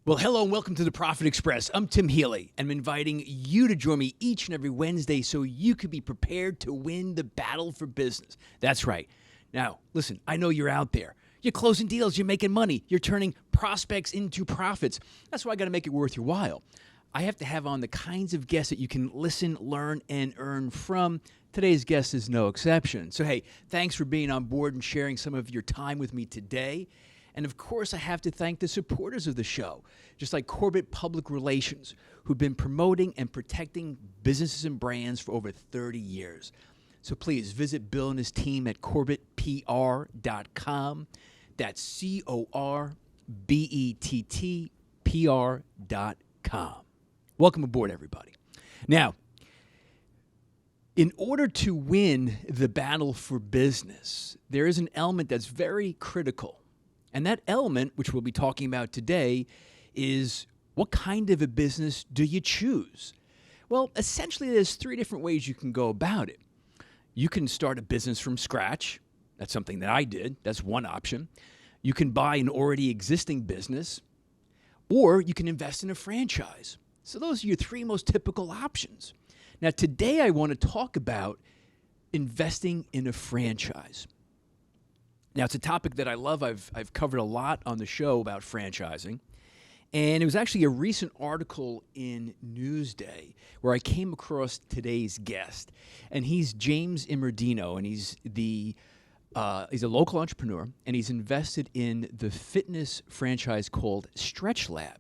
Well, hello and welcome to the Profit Express. I'm Tim Healy, and I'm inviting you to join me each and every Wednesday so you could be prepared to win the battle for business. That's right. Now, listen, I know you're out there. You're closing deals, you're making money, you're turning prospects into profits. That's why I got to make it worth your while. I have to have on the kinds of guests that you can listen, learn, and earn from. Today's guest is no exception. So, hey, thanks for being on board and sharing some of your time with me today. And of course, I have to thank the supporters of the show, just like Corbett Public Relations, who've been promoting and protecting businesses and brands for over 30 years. So please visit Bill and his team at CorbettPR.com. That's CorbettPR.com. Welcome aboard, everybody. Now, in order to win the battle for business, there is an element that's very critical. And that element, which we'll be talking about today, is what kind of a business do you choose? Well, essentially, there's three different ways you can go about it. You can start a business from scratch. That's something that I did. That's one option. You can buy an already existing business, or you can invest in a franchise. So those are your three most typical options. Now, today I want to talk about investing in a franchise. Now, it's a topic that I love. I've covered a lot on the show about franchising. And it was actually a recent article in Newsday where I came across today's guest. And he's James Immordino, and he's a local entrepreneur, and he's invested in the fitness franchise called StretchLab.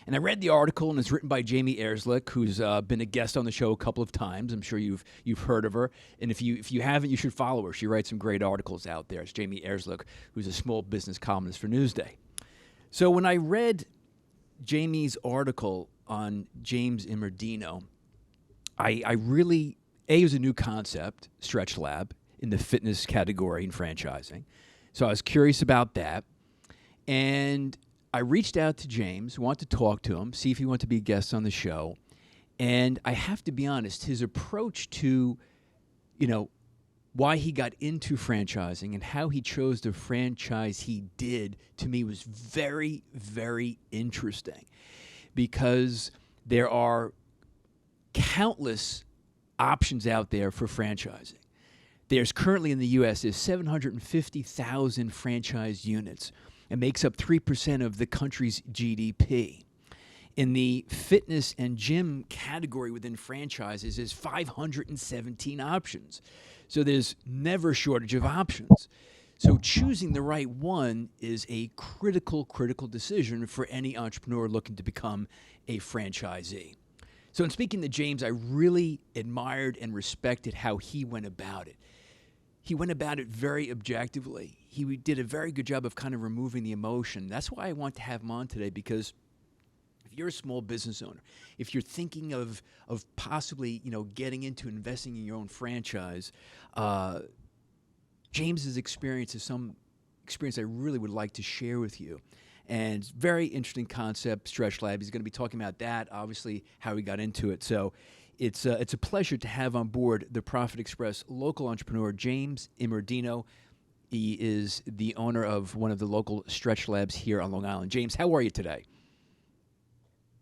And I read the article, and it's written by Jamie Erslick, who's been a guest on the show a couple of times. I'm sure you've heard of her. And if you haven't, you should follow her. She writes some great articles out there. It's Jamie Erslick, who's a small business columnist for Newsday. So when I read Jamie's article on James Immordino, I really, it was a new concept, StretchLab, in the fitness category in franchising. So I was curious about that. And I reached out to James, wanted to talk to him, see if he wanted to be a guest on the show. And I have to be honest, his approach to, why he got into franchising and how he chose the franchise he did, to me, was very, very interesting, because there are countless options out there for franchising. There's currently in the U.S., there's 750,000 franchise units. It makes up 3% of the country's GDP. In the fitness and gym category within franchises, there's 517 options. So there's never a shortage of options. So choosing the right one is a critical decision for any entrepreneur looking to become a franchisee. So in speaking to James, I really admired and respected how he went about it. He went about it very objectively. He did a very good job of kind of removing the emotion. That's why I want to have him on today, because if you're a small business owner, if you're thinking of possibly getting into investing in your own franchise, James's experience is some experience I really would like to share with you. And very interesting concept, StretchLab. He's going to be talking about that, obviously, how he got into it. So it's a pleasure to have on board the Profit Express local entrepreneur, James Immordino. He is the owner of one of the local Stretch Labs here on Long Island. James, how are you today?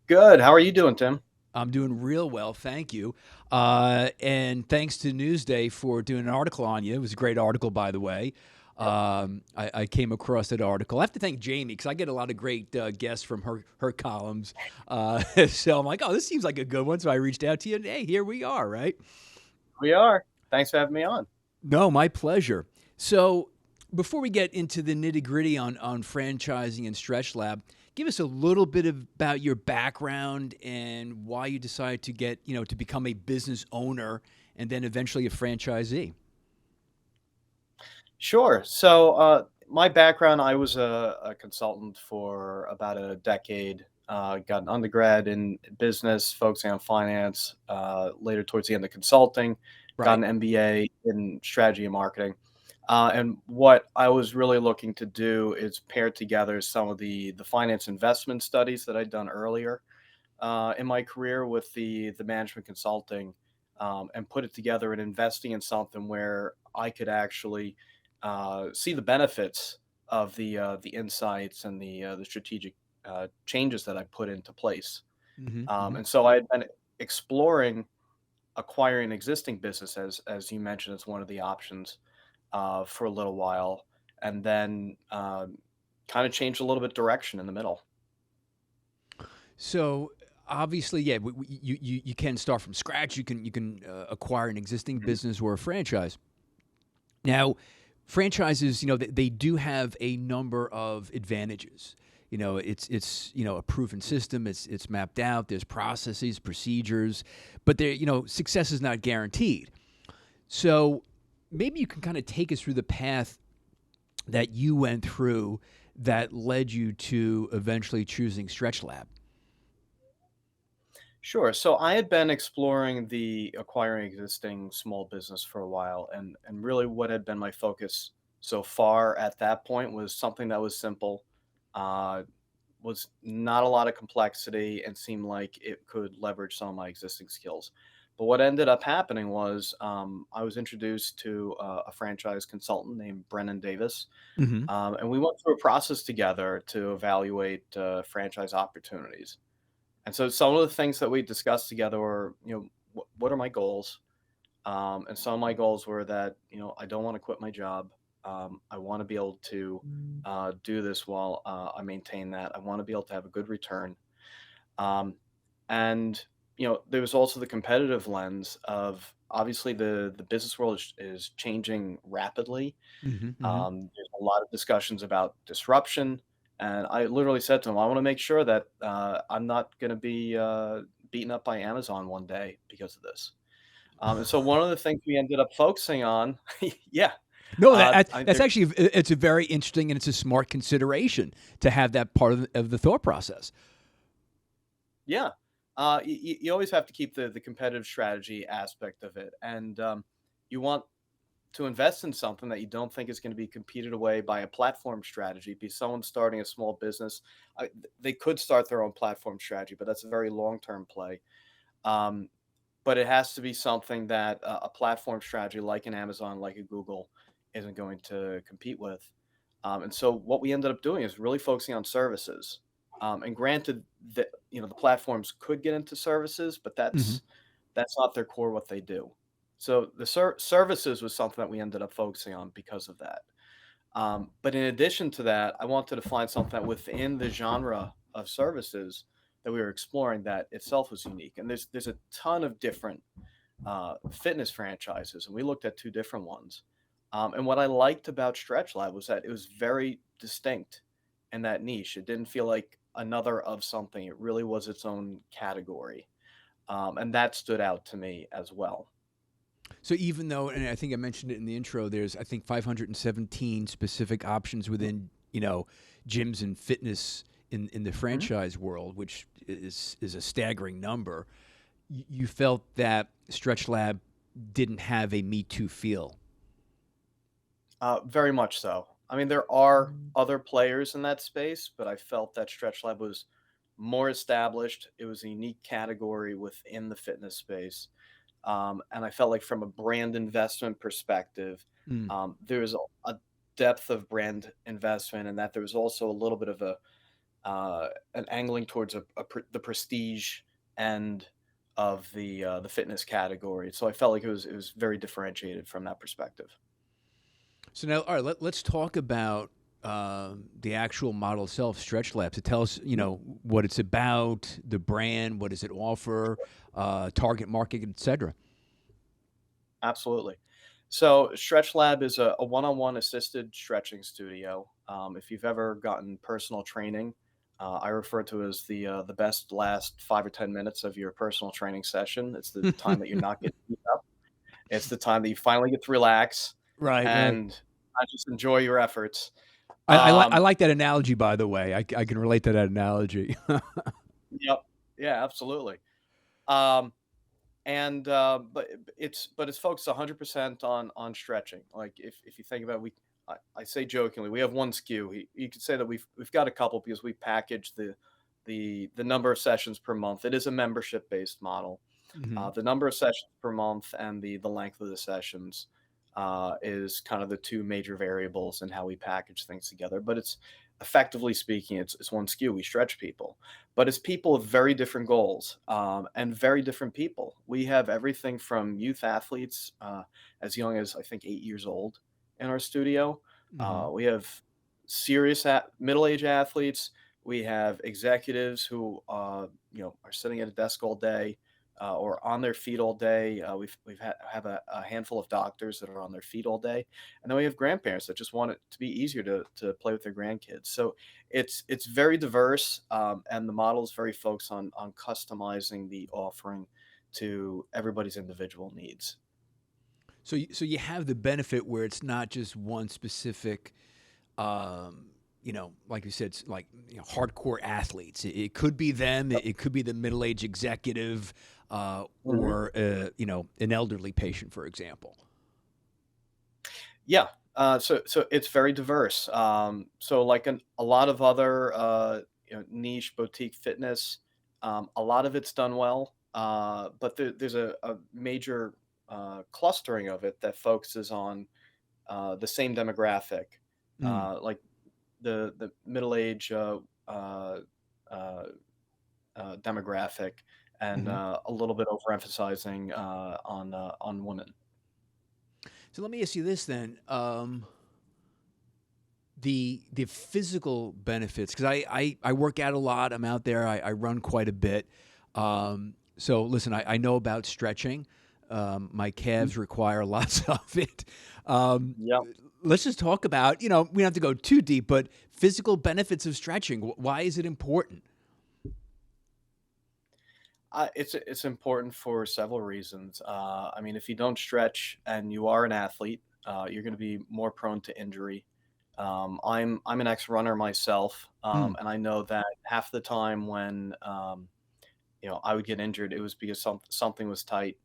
Good. How are you doing, Tim? I'm doing real well, thank you. And thanks to Newsday for doing an article on you. It was a great article, by the way. I came across that article. I have to thank Jamie, because I get a lot of great guests from her columns. So I'm like, oh, this seems like a good one. So I reached out to you, and hey, here we are, right? We are. Thanks for having me on. No, my pleasure. So before we get into the nitty-gritty on franchising and StretchLab, give us a little bit about your background and why you decided to get, to become a business owner and then eventually a franchisee. Sure. So my background, I was a consultant for about a decade. Got an undergrad in business, focusing on finance. Later, towards the end of consulting, got Right. an MBA in strategy and marketing. And what I was really looking to do is pair together some of the finance investment studies that I'd done earlier in my career with the management consulting, and put it together and investing in something where I could actually see the benefits of the insights and the strategic changes that I put into place. Hmm. Hmm. And so I had been exploring acquiring existing business, as you mentioned, as one of the options for a little while, and then kind of changed a little bit direction in the middle. So obviously, yeah, you can start from scratch. You can acquire an existing business or a franchise. Now, franchises, they do have a number of advantages. It's a proven system. It's mapped out. There's processes, procedures, but success is not guaranteed. So maybe you can kind of take us through the path that you went through that led you to eventually choosing StretchLab. Sure. So I had been exploring the acquiring existing small business for a while, and really what had been my focus so far at that point was something that was simple, uh, was not a lot of complexity, and seemed like it could leverage some of my existing skills. But what ended up happening was I was introduced to a franchise consultant named Brennan Davis, Hmm. and we went through a process together to evaluate franchise opportunities. And so some of the things that we discussed together were, what are my goals? And some of my goals were that, I don't want to quit my job. I want to be able to do this while I maintain that. I want to be able to have a good return. Um, and, there was also the competitive lens of obviously the business world is changing rapidly. Hmm. Hmm. There's a lot of discussions about disruption, and I literally said to him, "I want to make sure that I'm not going to be beaten up by Amazon one day because of this." And so one of the things we ended up focusing on, yeah, No, that's there, actually it's a very interesting and it's a smart consideration to have that part of the thought process. yeah, you always have to keep the competitive strategy aspect of it, and you want to invest in something that you don't think is going to be competed away by a platform strategy. Be someone starting a small business, they could start their own platform strategy, but that's a very long term play. Um, but it has to be something that a platform strategy like an Amazon, like a Google, isn't going to compete with. And so what we ended up doing is really focusing on services. And granted that the platforms could get into services, but Hmm. that's not their core what they do. So the services was something that we ended up focusing on because of that. But in addition to that, I wanted to find something that within the genre of services that we were exploring that itself was unique. And there's a ton of different fitness franchises, and we looked at two different ones. And what I liked about StretchLab was that it was very distinct in that niche. It didn't feel like another of something. It really was its own category, and that stood out to me as well. So even though, and I think I mentioned it in the intro, there's I think 517 specific options within gyms and fitness in the Mhm. franchise world, which is a staggering number. You felt that Stretch Lab didn't have a Me Too feel. Very much so. I mean, there are other players in that space, but I felt that StretchLab was more established. It was a unique category within the fitness space. And I felt like from a brand investment perspective, Mm. there was a depth of brand investment, and that there was also a little bit of an angling towards the prestige end of the fitness category. So I felt like it was very differentiated from that perspective. So now, all right, let's talk about the actual model itself, Stretch Lab, to tell us, what it's about, the brand, what does it offer, target market, etc. Absolutely. So StretchLab is a one-on-one assisted stretching studio. If you've ever gotten personal training, I refer to it as the best last 5 or 10 minutes of your personal training session. It's the time that you're not getting beat up. It's the time that you finally get to relax Right, right. and not just enjoy your efforts. I Um, like that analogy, by the way. I can relate to that analogy. yep. Yeah, absolutely. Um, and but it's focused 100% on stretching. Like if you think about it, I say jokingly we have one SKU. You could say that we've got a couple because we package the number of sessions per month. It is a membership based model. Hmm. The number of sessions per month and the length of the sessions is kind of the two major variables in how we package things together. But effectively speaking, it's one SKU. We stretch people, but it's people with very different goals and very different people. We have everything from youth athletes as young as I think 8 years old in our studio. Hmm. We have serious middle-aged athletes. We have executives who are sitting at a desk all day or on their feet all day. Have a handful of doctors that are on their feet all day, and then we have grandparents that just want it to be easier to play with their grandkids. So it's very diverse, and the model is very focused on customizing the offering to everybody's individual needs. So you have the benefit where it's not just one specific, like you said, it's like hardcore athletes. It could be them. It could be the middle-aged executive, Mhm. or an elderly patient, for example. Yeah. So it's very diverse. So like a lot of other niche boutique fitness, a lot of it's done well, but there's a major clustering of it that focuses on the same demographic, Mm. like the middle age uh, uh, demographic, and Hmm. a little bit overemphasizing on women. So let me ask you this then: the physical benefits, because I work out a lot. I'm out there. I run quite a bit. So listen, I know about stretching. My calves require lots of it. Um, Yep. let's just talk about, we don't have to go too deep, but physical benefits of stretching. Why is it important? It's important for several reasons. I mean, if you don't stretch and you are an athlete, you're going to be more prone to injury. I'm an ex-runner myself, Mm, and I know that half the time when I would get injured, it was because something was tight.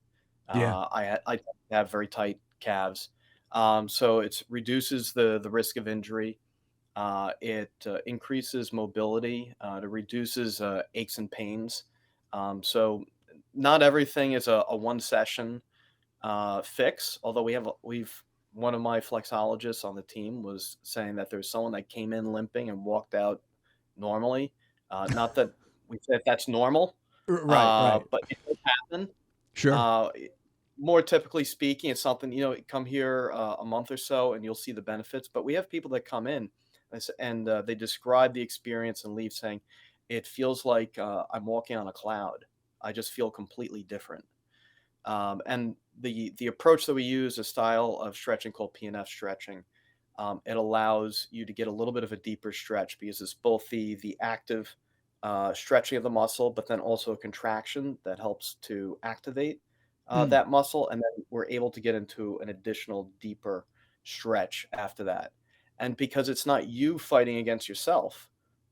yeah. I have very tight calves, so it reduces the risk of injury. It increases mobility. It reduces aches and pains. So not everything is a one session fix. Although we've one of my flexologists on the team was saying that there's someone that came in limping and walked out normally. Not that we said that's normal, Right, right. but it does happen. Sure. Uh, More typically speaking, it's something, come here a month or so and you'll see the benefits. But we have people that come in and they describe the experience and leave saying, it feels like I'm walking on a cloud. I just feel completely different. And the approach that we use, a style of stretching called PNF stretching, it allows you to get a little bit of a deeper stretch because it's both the active stretching of the muscle, but then also a contraction that helps to activate Mm. that muscle, and then we're able to get into an additional deeper stretch after that. And because it's not you fighting against yourself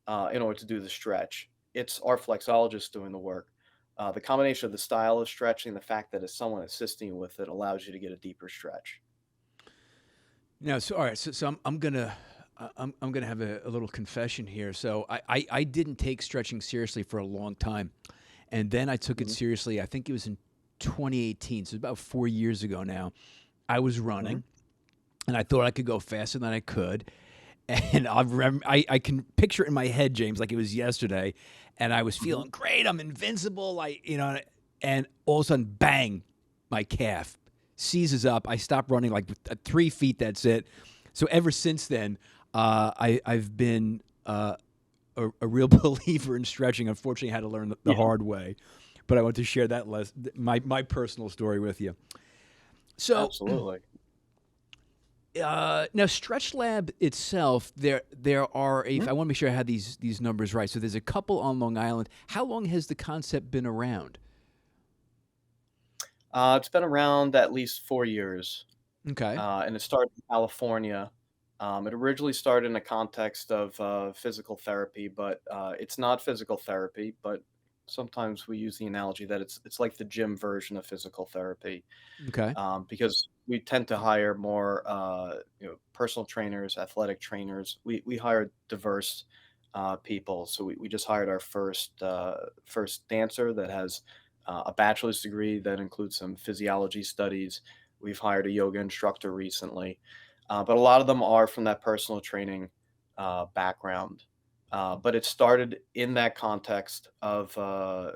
in order to do the stretch, it's our flexologist doing the work. The combination of the style of stretching, the fact that it's someone assisting you with it, allows you to get a deeper stretch. Now, so all right, so I'm gonna have a little confession here. So I didn't take stretching seriously for a long time, and then I took it Mhm, seriously. I think it was in 2018, so about 4 years ago now. I was mhm, running, and I thought I could go faster than I could. And I can picture it in my head, James, like it was yesterday. And I was mhm. feeling great. I'm invincible. And all of a sudden, bang, my calf seizes up. I stop running like 3 feet. That's it. So ever since then, I've been a real believer in stretching. Unfortunately, I had to learn the Yeah, hard way. But I want to share that my personal story with you. So absolutely. now StretchLab itself, there are if Mhm. I want to make sure I have these numbers right. So there's a couple on Long Island. How long has the concept been around? It's been around at least 4 years, Okay. and it started in California. It originally started in a context of physical therapy, but it's not physical therapy. But sometimes we use the analogy that it's like the gym version of physical therapy, Okay. because we tend to hire more, personal trainers, athletic trainers. We hire diverse people. So we just hired our first dancer that has a bachelor's degree that includes some physiology studies. We've hired a yoga instructor recently, but a lot of them are from that personal training background, but it started in that context uh,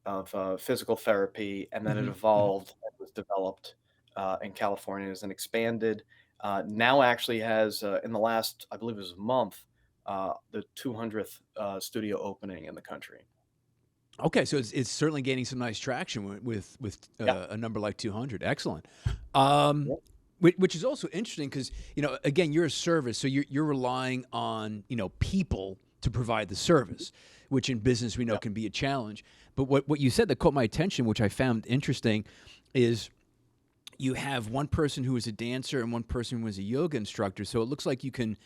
of physical therapy, and then it Hmm. Hmm. evolved and was developed in California as an expanded. Now actually has in the last, I believe it was a month, the 200th studio opening in the country. Okay, so it's certainly gaining some nice traction with Yeah. a number like 200. Excellent. Um, Yeah. which is also interesting because again, you're a service, so you're relying on people to provide the service, which in business we know Yeah. can be a challenge. But what you said that caught my attention, which I found interesting, is you have one person who is a dancer and one person who is a yoga instructor. So it looks like you can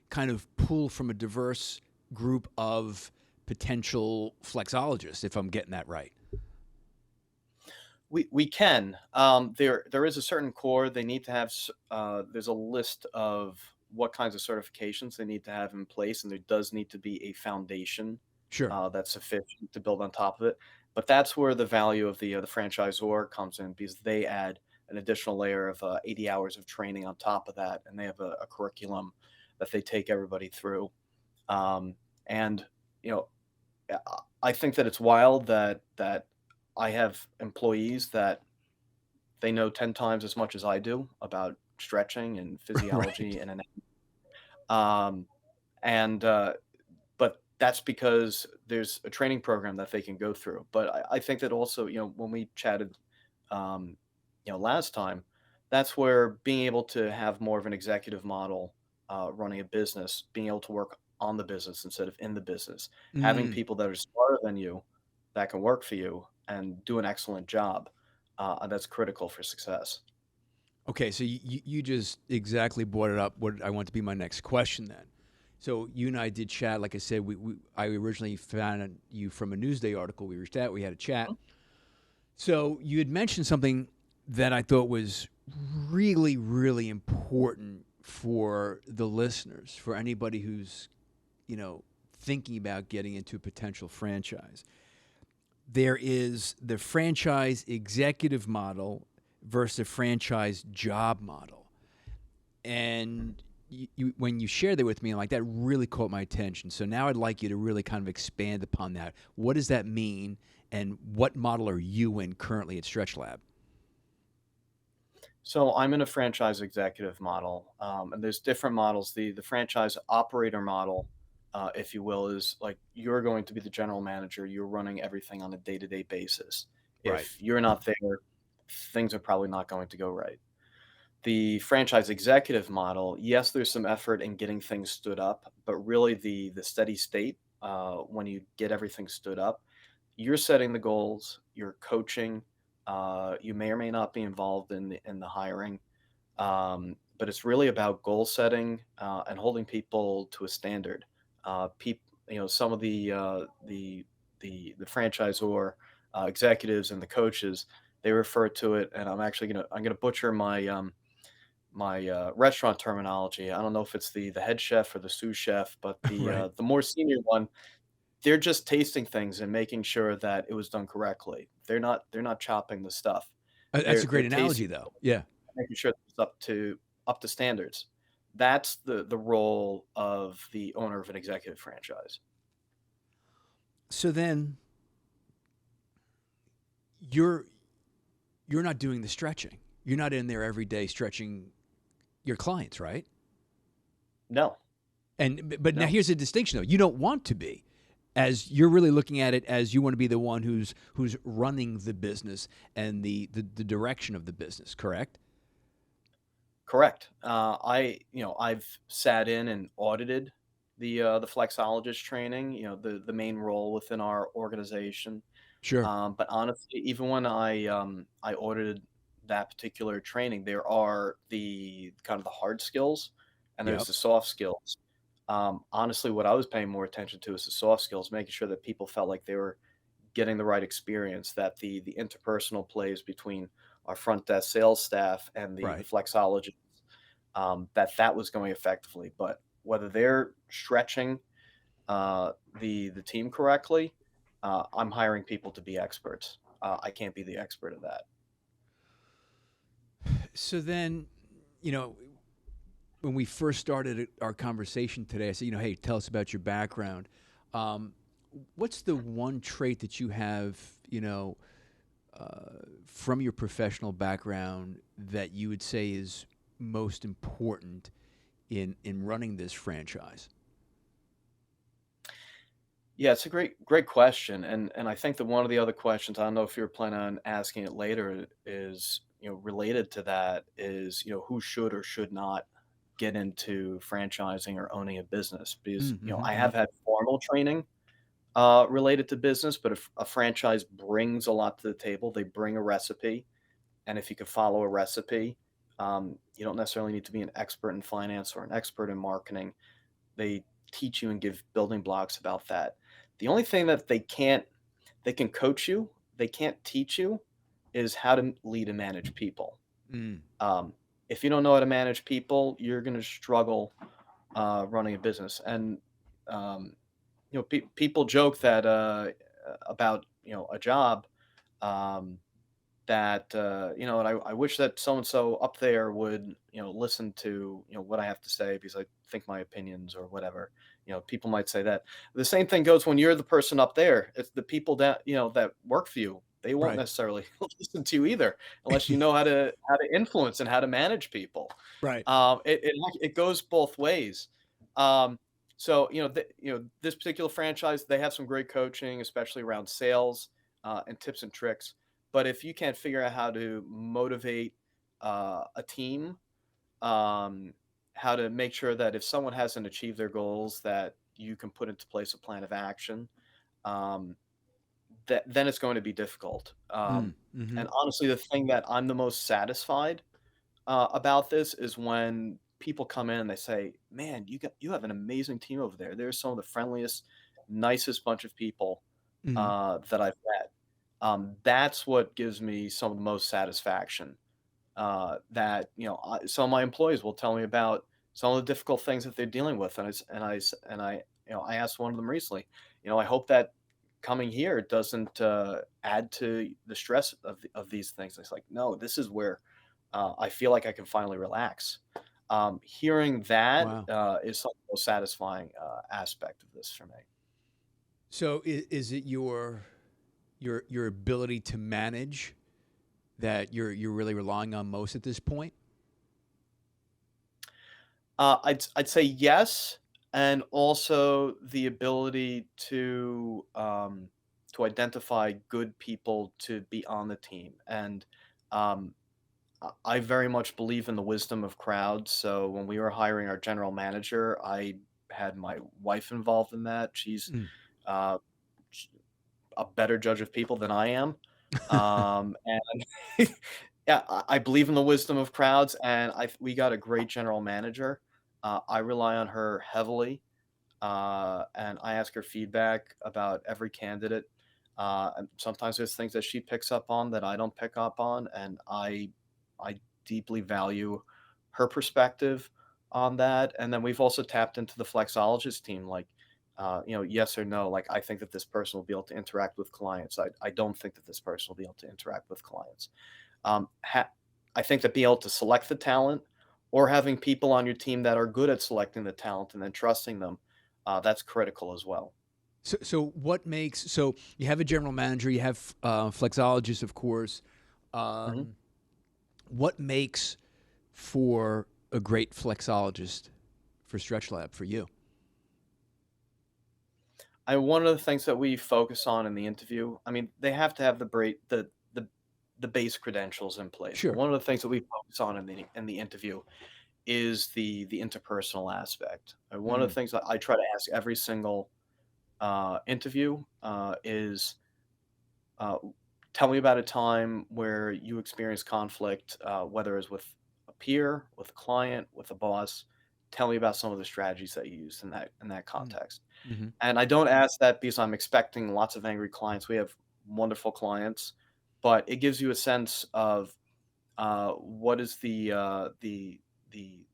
kind of pull from a diverse group of potential flexologists, if I'm getting that right. We can. There is a certain core they need to have. There's a list of what kinds of certifications they need to have in place, and there does need to be a foundation Sure. that's sufficient to build on top of it. But that's where the value of the franchisor comes in, because they add an additional layer of 80 hours of training on top of that, and they have a curriculum that they take everybody through. And you know, I think that it's wild that I have employees that they know 10 times as much as I do about stretching and Right. physiology and um, and but that's because there's a training program that they can go through. But I think that also, when we chatted, um, last time, that's where being able to have more of an executive model, running a business, being able to work on the business instead of in the business, having Mm. people that are smarter than you that can work for you and do an excellent job, that's critical for success. Okay, so you just exactly brought it up. What I want to be my next question then. So you and I did chat. Like I said, I originally found you from a Newsday article. We reached out. We had a chat. So you had mentioned something that I thought was really, really important for the listeners, for anybody who's, thinking about getting into a potential franchise. There is the franchise executive model versus the franchise job model. And when you shared that with me, I'm like, that really caught my attention. So now I'd like you to really kind of expand upon that. What does that mean? And what model are you in currently at StretchLab? So I'm in a franchise executive model, and there's different models. The franchise operator model, if you will, is like you're going to be the general manager. You're running everything on a day-to-day basis. Right. If you're not there, things are probably not going to go right. The franchise executive model, yes, there's some effort in getting things stood up, but really the steady state, when you get everything stood up, you're setting the goals, you're coaching, you may or may not be involved in the hiring, but it's really about goal setting and holding people to a standard. Some of the franchisor executives and the coaches, they refer to it, and I'm gonna butcher my restaurant terminology. I don't know if it's the head chef or the sous chef, but Right. the more senior one, they're just tasting things and making sure that it was done correctly. They're not chopping the stuff. That's a They're great tasting, analogy, though. Yeah. making sure it's up to standards. That's the role of the owner of an executive franchise. So then you're you're not doing the stretching. You're not in there every day stretching your clients, right? No, But now no. here's a distinction though. You don't want to be, as you're really looking at it as you want to be the one who's running the business and the direction of the business, correct? Correct. I've sat in and audited the flexologist training. The main role within our organization. Sure. But honestly, even when I audited that particular training, there are the kind of the hard skills, and there's Yep. the soft skills. Honestly, what I was paying more attention to is the soft skills, making sure that people felt like they were getting the right experience, that the interpersonal plays between our front desk sales staff and the Right. flexologists, that was going effectively. But whether they're stretching the team correctly, I'm hiring people to be experts. I can't be the expert of that. So then, you know, when we first started our conversation today, I said, hey, tell us about your background. Um, what's the one trait that you have, from your professional background that you would say is most important in running this franchise? Yeah, it's a great question, and I think that one of the other questions, I don't know if you're planning on asking it later, is, related to that is, who should or should not get into franchising or owning a business? Because, I Mm-hmm. have had formal training, related to business, but if a franchise brings a lot to the table, they bring a recipe, and if you can follow a recipe, you don't necessarily need to be an expert in finance or an expert in marketing. They teach you and give building blocks about that. The only thing that they can coach you, they can't teach you, is how to lead and manage people. Mm. Um, if you don't know how to manage people, you're going to struggle running a business. And um, people joke that about a job, um, that and I wish that so and so up there would listen to what I have to say because I think my opinions or whatever. People might say that. The same thing goes when you're the person up there. It's the people that that work for you. They won't Right. necessarily listen to you either unless you know how to influence and how to manage people. Right. It goes both ways. Um, so this particular franchise, they have some great coaching, especially around sales and tips and tricks. But if you can't figure out how to motivate a team, um, how to make sure that if someone hasn't achieved their goals, that you can put into place a plan of action, um, then it's going to be difficult. Mm. Mm-hmm. And honestly, the thing that I'm the most satisfied about this is when people come in and they say, "Man, you have an amazing team over there. They're some of the friendliest, nicest bunch of people Mm. that I've met." That's what gives me some of the most satisfaction. That some of my employees will tell me about some of the difficult things that they're dealing with, and I I asked one of them recently. I hope that coming here doesn't add to the stress of these things. It's like, no, this is where I feel like I can finally relax. Hearing that Wow. is some of the most satisfying aspect of this for me. So is it your ability to manage that you're really relying on most at this point? I'd say yes, and also the ability to identify good people to be on the team, and um, I very much believe in the wisdom of crowds. So when we were hiring our general manager, I had my wife involved in that. She's Mm. uh, sh- a better judge of people than I am, and yeah, I believe in the wisdom of crowds, and we got a great general manager. I rely on her heavily, and I ask her feedback about every candidate. And sometimes there's things that she picks up on that I don't pick up on, and I deeply value her perspective on that. And then we've also tapped into the flexologist team, like yes or no. Like, I think that this person will be able to interact with clients. I don't think that this person will be able to interact with clients. Um, ha- I think that being able to select the talent or having people on your team that are good at selecting the talent and then trusting them, that's critical as well. So what makes so you have a general manager, you have flexologists, of course. Mhm. Um, what makes for a great flexologist for StretchLab for you? One of the things that we focus on in the interview, I mean, they have to have the base credentials in place, but Sure. one of the things that we focus on in the interview is the interpersonal aspect. And one of the Mm. things that I try to ask every single interview is Uh, tell me about a time where you experienced conflict, whether it's with a peer, with a client, with a boss. Tell me about some of the strategies that you used in that Mm. context. Mm-hmm. And I don't ask that because I'm expecting lots of angry clients. We have wonderful clients, but it gives you a sense of what is the the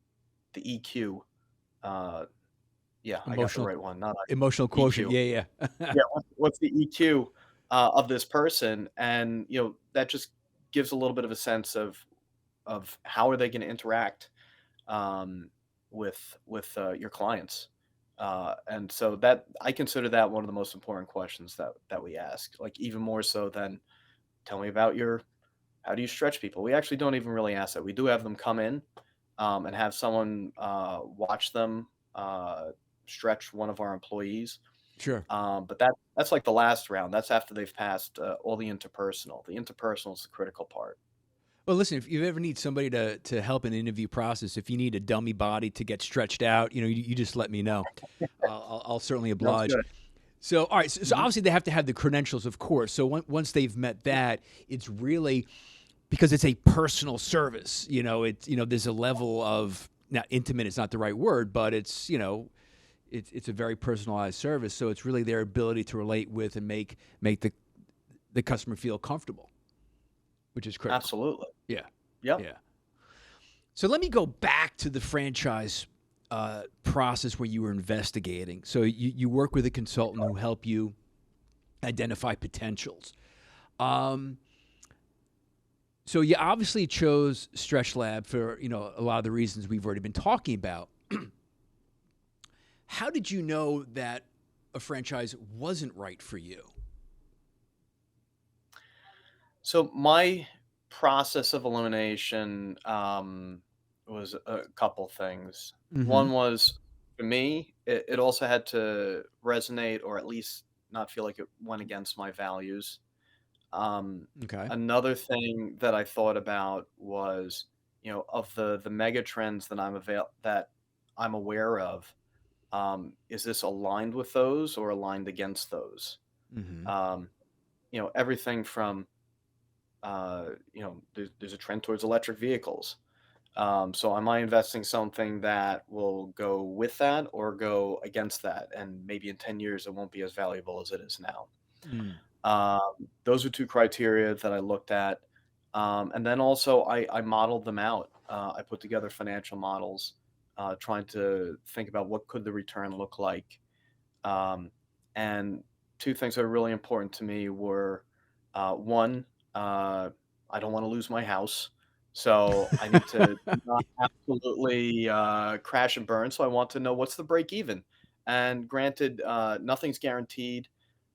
EQ. Uh, yeah, I got the Emotional right one. Not emotional quotient. EQ. Yeah, yeah. Yeah, what's the EQ, of this person? And, that just gives a little bit of a sense of how are they gonna interact, um, with your clients. And so that I consider that one of the most important questions that we ask, like even more so than tell me about your how do you stretch people. We actually don't even really ask that. We do have them come in and have someone watch them stretch one of our employees. Sure. But that's like the last round. That's after they've passed all the interpersonal. The interpersonal is the critical part. Well, listen, if you ever need somebody to help an interview process, if you need a dummy body to get stretched out, you just let me know. I'll certainly Sounds oblige. good. So, all right. So Mhm. obviously they have to have the credentials, of course. So once they've met that, it's really because it's a personal service. There's a level of now intimate is not the right word, but it's a very personalized service. So it's really their ability to relate with and make the customer feel comfortable, which is critical. Absolutely. Yeah. Yep. Yeah. So let me go back to the franchise process where you were investigating. So you work with a consultant who help you identify potentials. Um, so you obviously chose StretchLab for a lot of the reasons we've already been talking about. How did you know that a franchise wasn't right for you? So my process of elimination was a couple things. Mm-hmm. One was for me, it also had to resonate or at least not feel like it went against my values. Um, Okay. Another thing that I thought about was, of the mega trends that I'm aware of, is this aligned with those or aligned against those? Mm-hmm. Um, everything from there's a trend towards electric vehicles. So am I investing something that will go with that or go against that? And maybe in 10 years, it won't be as valuable as it is now. Mm. Those are two criteria that I looked at. And then also I modeled them out. I put together financial models, trying to think about what could the return look like. Um, and two things that are really important to me were one, uh, I don't want to lose my house. So I need to not absolutely crash and burn. So I want to know what's the break even. And granted, nothing's guaranteed.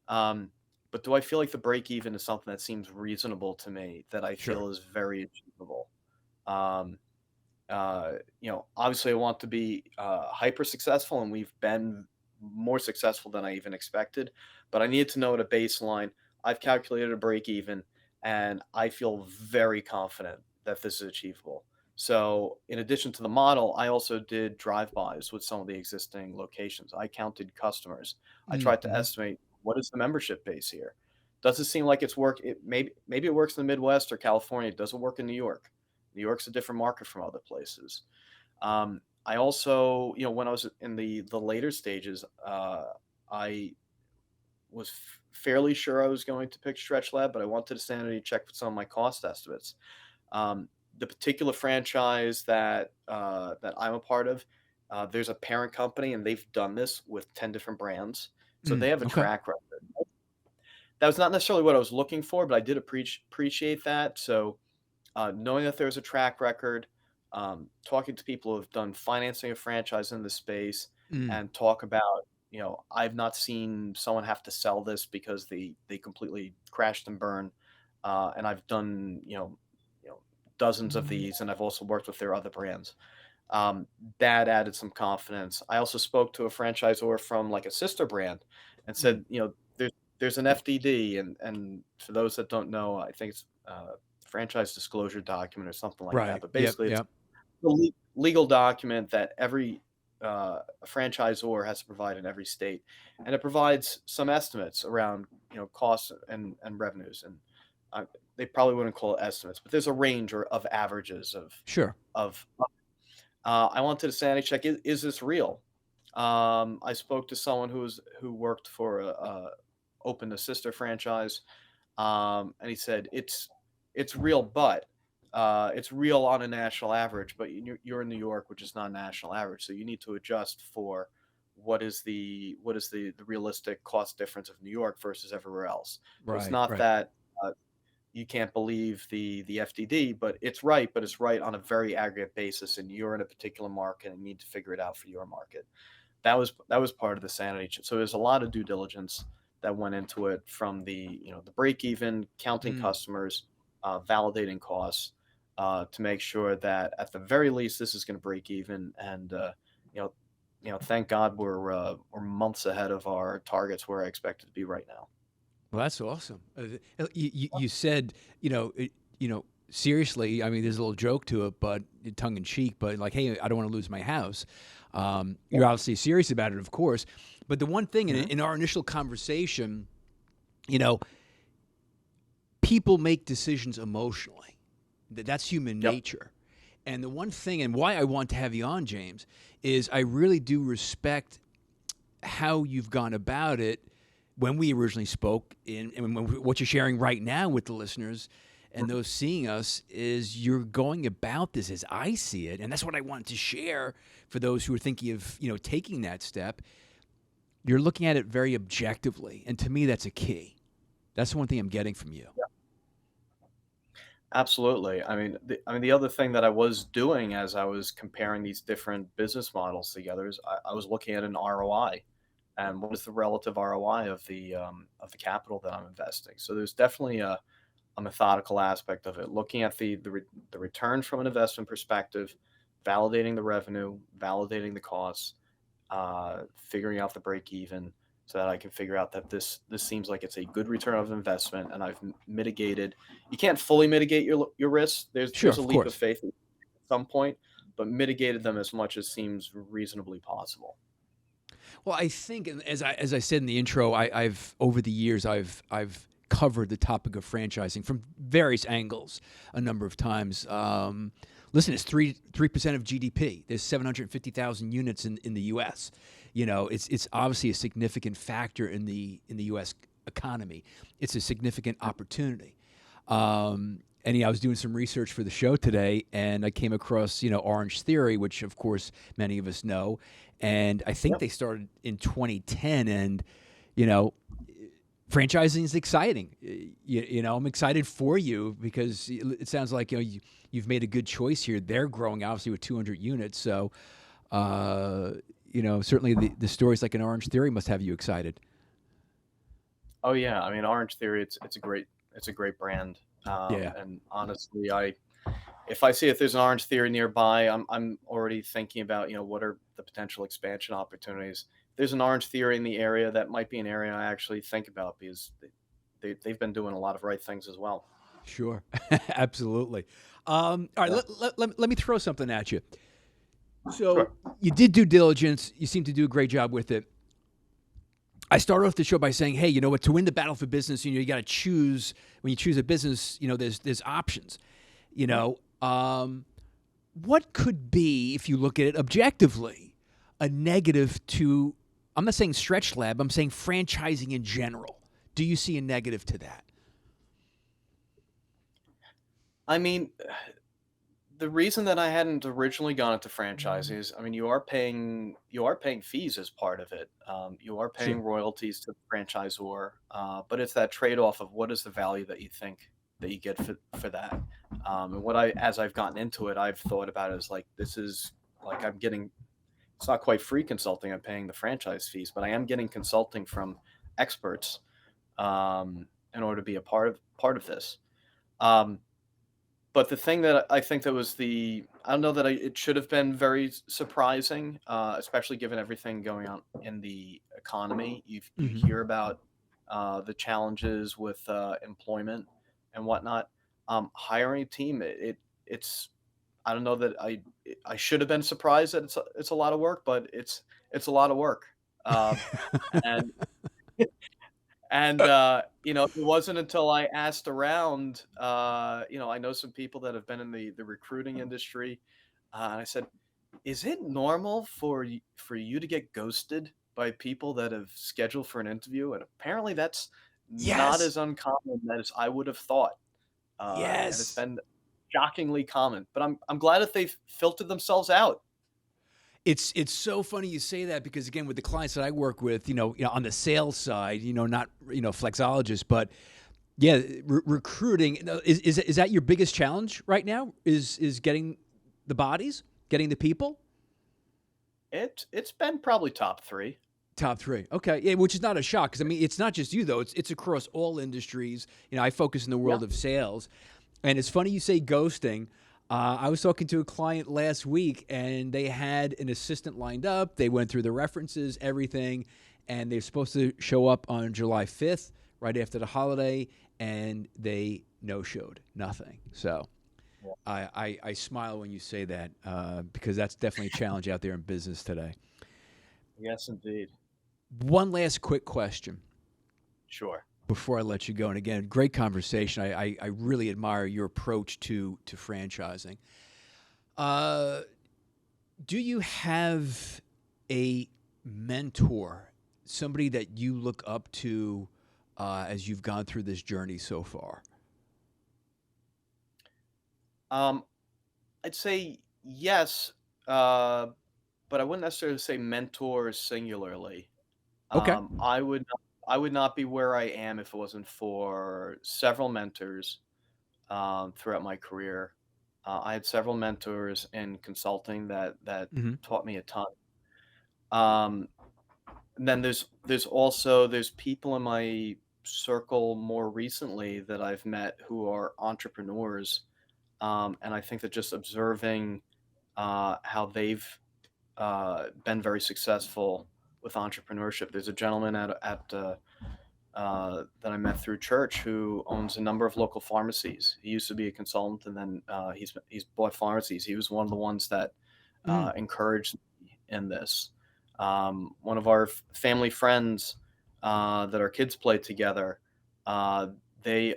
Um, but do I feel like the break even is something that seems reasonable to me that I Sure. feel is very achievable? Um, Obviously, I want to be hyper successful, and we've been more successful than I even expected. But I needed to know at a baseline. I've calculated a break even, and I feel very confident that this is achievable. So, in addition to the model, I also did drive-bys with some of the existing locations. I counted customers. I tried to Mm-hmm. estimate what is the membership base here. Does it seem like it's work? Maybe it works in the Midwest or California. It doesn't work in New York. New York's a different market from other places. I also, when I was in the later stages, I was fairly sure I was going to pick StretchLab, but I wanted to sanity check with some of my cost estimates. The particular franchise that I'm a part of, there's a parent company, and they've done this with 10 different brands, so they Mm. have a Okay. track record. That was not necessarily what I was looking for, but I did appreciate that. So knowing that there's a track record, talking to people who have done financing a franchise in the space, Mm. and talk about, I've not seen someone have to sell this because they completely crashed and burned, and I've done dozens of these, and I've also worked with their other brands. Um, that added some confidence. I also spoke to a franchisor from like a sister brand, and Mm. said, there's an FDD, and for those that don't know, I think it's franchise disclosure document or something like that. Right. But Yep. basically, it's Yep. a legal document that every franchisor has to provide in every state, and it provides some estimates around costs and revenues, and uh, they probably wouldn't call it estimates, but there's a range of averages Sure. of I wanted to sanity check, is this real? I spoke to someone who worked for opened a sister franchise, and he said it's real, but it's real on a national average. But you're in New York, which is not a national average, so you need to adjust for what is the realistic cost difference of New York versus everywhere else. So it's Right. not Right. that. you can't believe the FDD, but it's right on a very aggregate basis, and you're in a particular market and need to figure it out for your market. That was part of the sanity So there's a lot of due diligence that went into it, from the break even, counting Mm. customers, validating costs, to make sure that at the very least this is going to break even. And you know, thank God we're months ahead of our targets where I expect it to be right now. Well, that's awesome. You said, seriously, I mean, there's a little joke to it, but tongue in cheek, but like, hey, I don't want to lose my house. You're obviously serious about it, of course. But the one thing Mhm. in our initial conversation, you know, people make decisions emotionally. That's human Yep. nature. And the one thing, and why I want to have you on, James, is I really do respect how you've gone about it when we originally spoke and what you're sharing right now with the listeners and those seeing us is you're going about this as I see it. And that's what I wanted to share for those who are thinking of, taking that step. You're looking at it very objectively. And to me, that's a key. That's the one thing I'm getting from you. Absolutely. The other thing that I was doing as I was comparing these different business models together is I was looking at an ROI, and what is the relative ROI of the capital that I'm investing. So there's definitely a methodical aspect of it, looking at the return from an investment perspective, validating the revenue, validating the costs, figuring out the break even, so that I can figure out that this seems like it's a good return of investment, and I've mitigated. You can't fully mitigate your risks. Sure, There's a of leap of course. faith at some point, but mitigated them as much as seems reasonably possible. Well, I think, and as I said in the intro, I've over the years I've covered the topic of franchising from various angles a number of times. Listen, it's 3% of GDP. There's 750,000 units in the U.S. It's obviously a significant factor in the U.S. economy. It's a significant opportunity. And I was doing some research for the show today, and I came across Orange Theory, which of course many of us know, and I think Yep. they started in 2010, and you know franchising is exciting. I'm excited for you because it sounds like you've made a good choice here. They're growing obviously with 200 units, so certainly the stories like an Orange Theory must have you excited. Oh yeah. Orange Theory. It's a great brand. Yeah, And honestly, if there's an Orange Theory nearby, I'm already thinking about what are the potential expansion opportunities. If there's an Orange Theory in the area, that might be an area I actually think about, because they've been doing a lot of right things as well. sure, absolutely. All right, Yeah. let me throw something at you. So Sure. you did due diligence. You seem to do a great job with it. I started off the show by saying, hey, you know what? To win the battle for business, you got to choose. When you choose a business, there's options. You know, what could be, if you look at it objectively, a negative to? I'm not saying StretchLab. I'm saying franchising in general. Do you see a negative to that? I mean, the reason that I hadn't originally gone into franchising is, you are paying fees as part of it. You are paying Sure. royalties to the franchisor, but it's that trade off of what is the value that you think that you get for that. And as I've gotten into it, I've thought about it as like, this is like I'm getting. It's not quite free consulting. I'm paying the franchise fees, but I am getting consulting from experts, in order to be a part of this. Um, but the thing that I think that was I don't know that it should have been very surprising, especially given everything going on in the economy. You Hmm. hear about the challenges with employment and whatnot. Hiring a team, it's I don't know that I should have been surprised that it's a lot of work, but it's a lot of work. Um, and it wasn't until I asked around, I know some people that have been in the recruiting industry, and I said, "Is it normal for you to get ghosted by people that have scheduled for an interview?" And apparently that's not Yes. as uncommon as I would have thought, and it's Yes. been shockingly common. But I'm glad that they've filtered themselves out. It's so funny you say that because again, with the clients that I work with, on the sales side, not flexologists, but Yeah, recruiting is that your biggest challenge right now? Is getting the bodies, getting the people? It's been probably top three. Top three. Okay. Yeah, which is not a shock because I mean it's not just you though. It's across all industries. You know, I focus in the Yeah. world of sales, and it's funny you say ghosting. I was talking to a client last week, and they had an assistant lined up. They went through the references, everything, and they're supposed to show up on July 5th, right after the holiday, and they no-showed, nothing. So Yeah. I smile when you say that because that's definitely a challenge out there in business today. Yes, indeed. One last quick question Sure. before I let you go. And again, great conversation. I really admire your approach to franchising. Uh, do you have a mentor, somebody that you look up to as you've gone through this journey so far? Um, I'd say yes, uh, but I wouldn't necessarily say mentor singularly. Okay. I would not be where I am if it wasn't for several mentors throughout my career. I had several mentors in consulting that Hmm. taught me a ton. Um, and then there's people in my circle more recently that I've met who are entrepreneurs, and I think that just observing how they've been very successful with entrepreneurship. There's a gentleman that I met through church who owns a number of local pharmacies. He used to be a consultant, and then he's bought pharmacies. He was one of the ones that Mm. encouraged me in this. One of our family friends that our kids played together, uh, they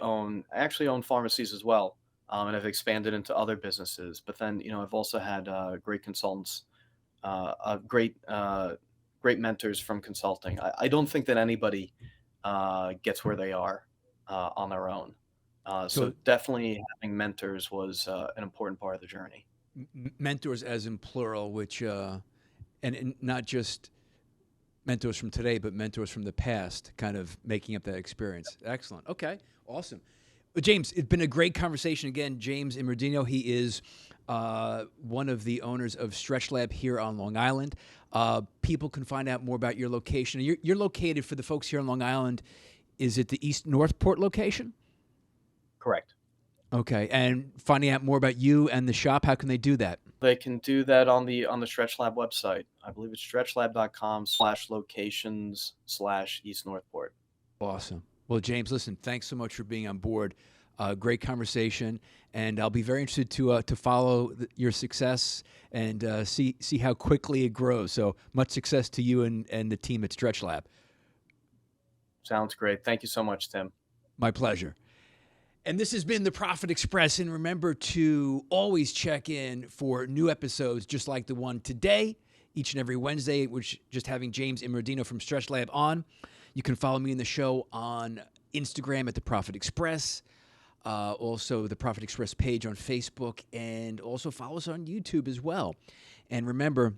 actually own pharmacies as well, and have expanded into other businesses. But then, I've also had great consultants, great mentors from consulting. I don't think that anybody gets where they are on their own. So So definitely having mentors was an important part of the journey. mentors as in plural, which and not just mentors from today, but mentors from the past, kind of making up that experience. Excellent. Okay. Awesome. Well, James, it's been a great conversation again. James Immordino, he is one of the owners of StretchLab here on Long Island. People can find out more about your location. You're located, for the folks here on Long Island, is it the East Northport location? Correct. Okay. And finding out more about you and the shop, how can they do that? They can do that on the StretchLab website. I believe it's stretchlab.com/locations/East Northport. Awesome. Well, James, listen, thanks so much for being on board. Great conversation, and I'll be very interested to follow your success and see how quickly it grows. So much success to you and the team at StretchLab. Sounds great. Thank you so much, Tim. My pleasure. And this has been the Profit Express. And remember to always check in for new episodes just like the one today, each and every Wednesday, which just having James Immordino from StretchLab on. You can follow me in the show on Instagram at the Profit Express. Also, the Profit Express page on Facebook, and also follow us on YouTube as well. And remember,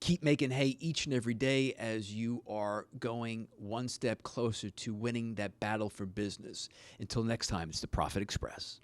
keep making hay each and every day as you are going one step closer to winning that battle for business. Until next time, it's the Profit Express.